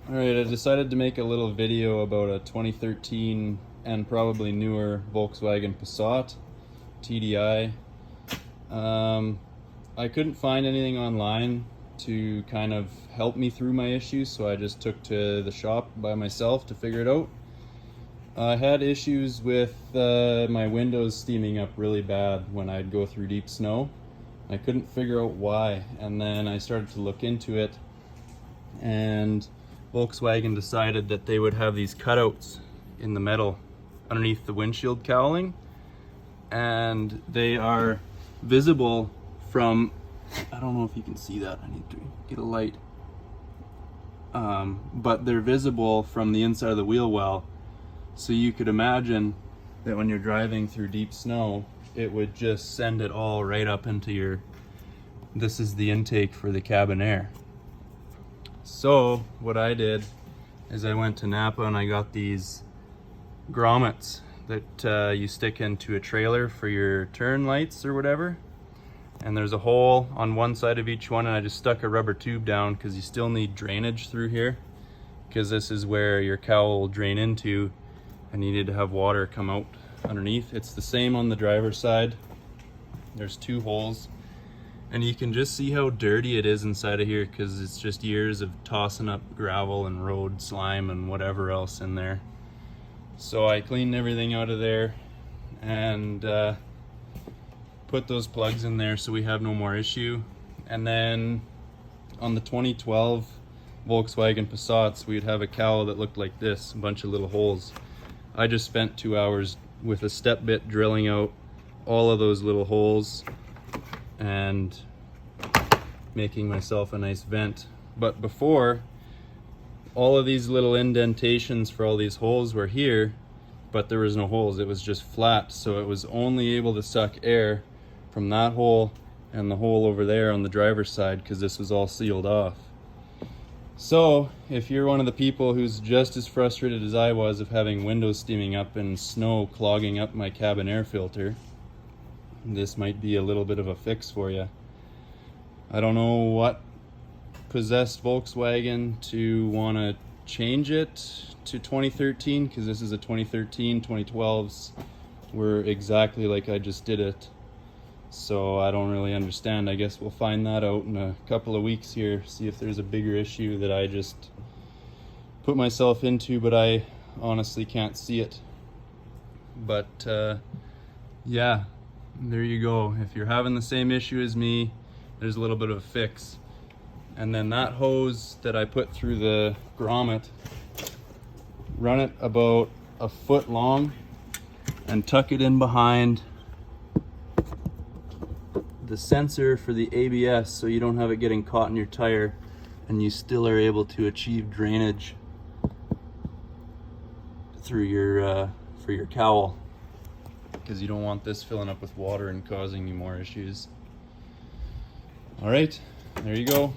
Alright, I decided to make a little video about a 2013 and probably newer Volkswagen Passat TDI. I couldn't find anything online to kind of help me through my issues, so I just took to the shop by myself to figure it out. I had issues with my windows steaming up really bad when I'd go through deep snow. I couldn't figure out why, and then I started to look into it, and Volkswagen decided that they would have these cutouts in the metal underneath the windshield cowling, and they are visible from, I don't know if you can see that, I need to get a light, but they're visible from the inside of the wheel well, so you could imagine that when you're driving through deep snow, it would just send it all right up into your, this is the intake for the cabin air. So what I did is I went to Napa and I got these grommets that you stick into a trailer for your turn lights or whatever. And there's a hole on one side of each one, and I just stuck a rubber tube down because you still need drainage through here, because this is where your cowl will drain into and you need to have water come out underneath. It's the same on the driver's side. There's two holes. And you can just see how dirty it is inside of here because it's just years of tossing up gravel and road slime and whatever else in there. So I cleaned everything out of there and put those plugs in there so we have no more issue. And then on the 2012 Volkswagen Passats, we'd have a cowl that looked like this, a bunch of little holes. I just spent 2 hours with a step bit drilling out all of those little holes and making myself a nice vent. But before, all of these little indentations for all these holes were here, but there was no holes, it was just flat, so it was only able to suck air from that hole and the hole over there on the driver's side because this was all sealed off. So if you're one of the people who's just as frustrated as I was of having windows steaming up and snow clogging up my cabin air filter, this might be a little bit of a fix for you. I don't know what possessed Volkswagen to want to change it to 2013, because this is a 2013. 2012s were exactly like I just did it, so I don't really understand. I guess we'll find that out in a couple of weeks here, see if there's a bigger issue that I just put myself into, but I honestly can't see it. But yeah, there you go. If you're having the same issue as me, there's a little bit of a fix. And then that hose that I put through the grommet, run it about a foot long and tuck it in behind the sensor for the ABS so you don't have it getting caught in your tire and you still are able to achieve drainage through your for your cowl, because you don't want this filling up with water and causing you more issues. All right, there you go.